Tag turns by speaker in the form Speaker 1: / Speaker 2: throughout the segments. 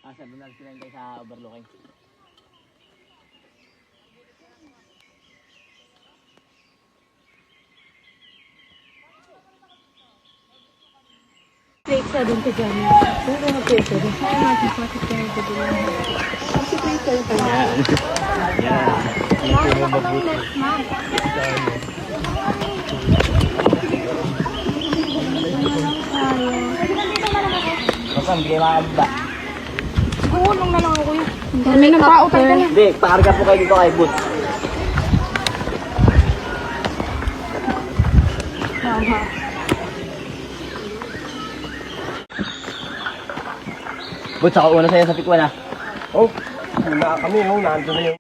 Speaker 1: Sabi na sila tayo sa overlooking.
Speaker 2: Plate sa doon ka dyan. Kung ano plate sa doon. Kaya natin patik ka na doon. Kasi plate sa doon. Wala ka ng net, ma'am.
Speaker 1: Masam, bigay makakabda.
Speaker 2: Gulong na lang ako yun. Dami ng tao tayo na.
Speaker 1: Hindi, pakarga po kayo dito kay Boots.
Speaker 2: Mama.
Speaker 1: Boots, ako una sa'yo sa pikwan ah.
Speaker 3: Oh, wala kami, oh, nandun na yun.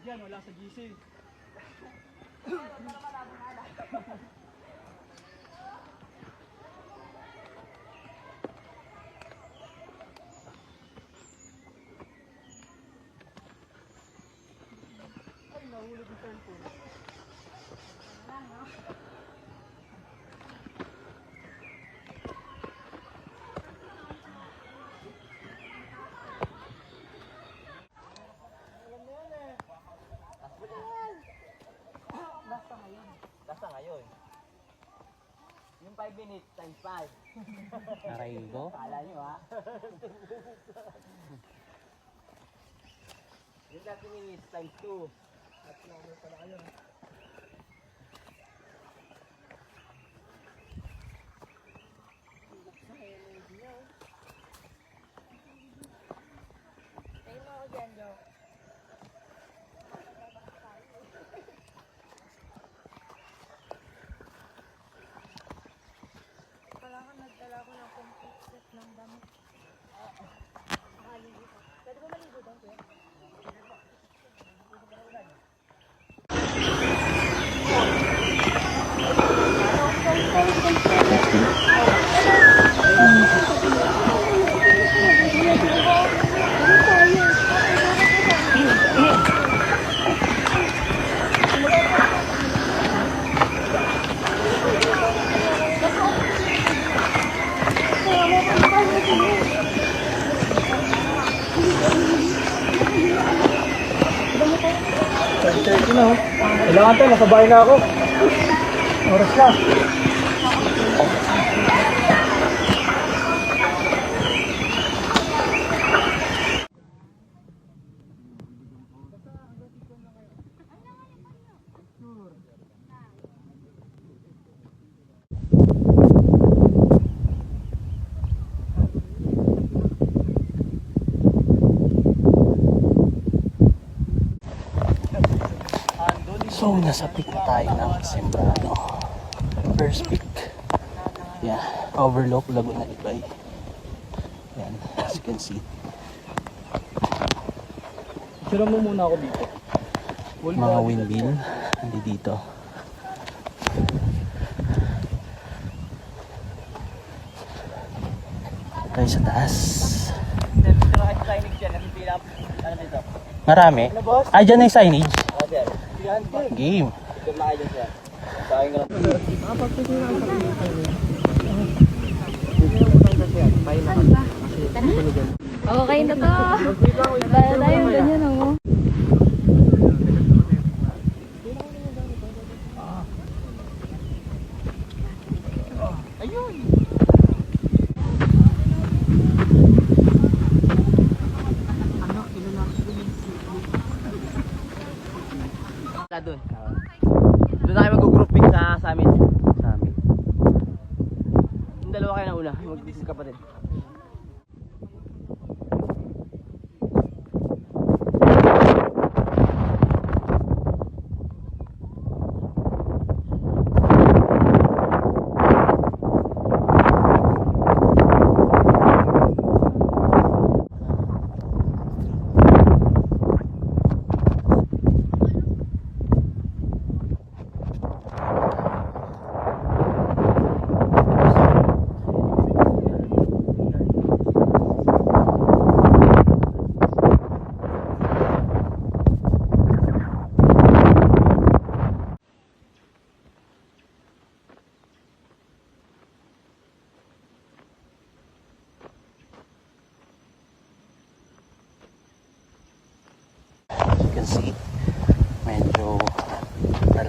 Speaker 3: Diyan, wala sa GC.
Speaker 1: Basta ngayon. Yung 5 minutes times 5.
Speaker 4: Aray ko.
Speaker 1: Kala nyo ha? Yung 30 minutes times 2. At naman pala kayo ha?
Speaker 2: Tayo mo ako dyan, Jo. Nagdala ko ng complete set ng damit. Makaligo. Pwede ba maligo doon, kuya?
Speaker 3: Kailangan tayo, nasa bahay na ako. Oras na.
Speaker 4: So, nasa peak na tayo ng Sembrano. First peak. Yeah, overlook Laguna Ibay. Yan, as you can see.
Speaker 3: Sira mo muna ako dito.
Speaker 4: Mga windmill, hindi dito. Tayo sa taas.
Speaker 1: Pero kahit signage dyan, nasa pilap. Ano dito?
Speaker 4: Marami. Ay, dyan na yung signage.
Speaker 1: O, dyan.
Speaker 4: Game.
Speaker 1: Ito na kayo dyan siya. Sayang lang.
Speaker 2: Okay na to. Tayo tayo, ganyan ako.
Speaker 1: Doon. Doon na kayo mag-grouping sa amin.
Speaker 4: Sa amin.
Speaker 1: Yung dalawa kayo na una, mag-disc kapatid.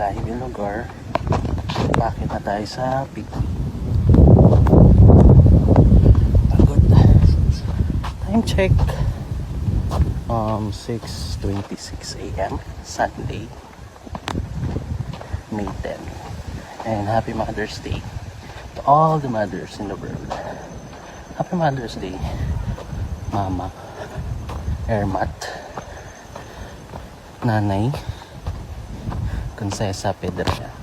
Speaker 4: malalim yung lugar. Bakit na tayo sa peak? Pagod. Time check. 6:26 a.m. Sunday, May 10. And happy Mother's Day to all the mothers in the world. Happy Mother's Day, Mama Ermat, Nanay Prinsesa Pedra.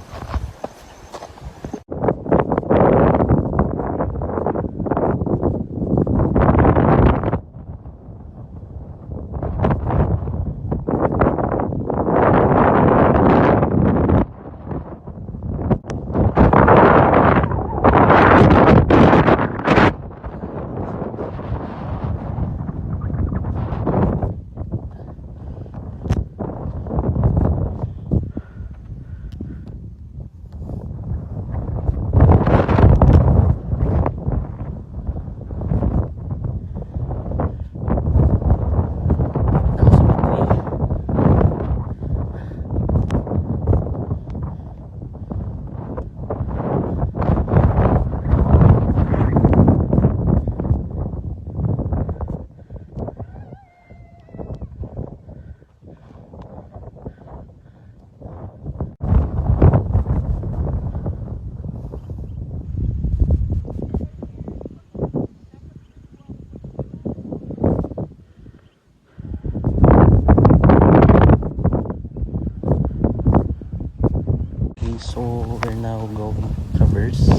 Speaker 4: So we're now going traverse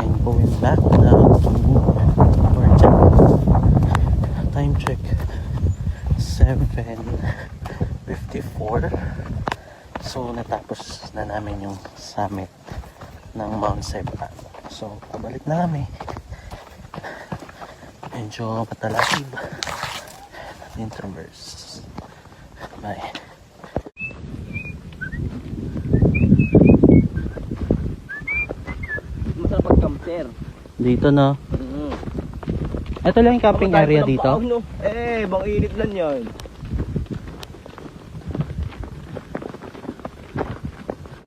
Speaker 4: and going back now to our channel. Time check 7:54. So natapos na namin yung summit ng Mount Cebrano. So pabalik na kami. Medyo matalakib natin traverse. Bye.
Speaker 1: Masarap pag-camper.
Speaker 4: Dito no. Ito lang yung camping area dito.
Speaker 3: Eh, bang init lang yan.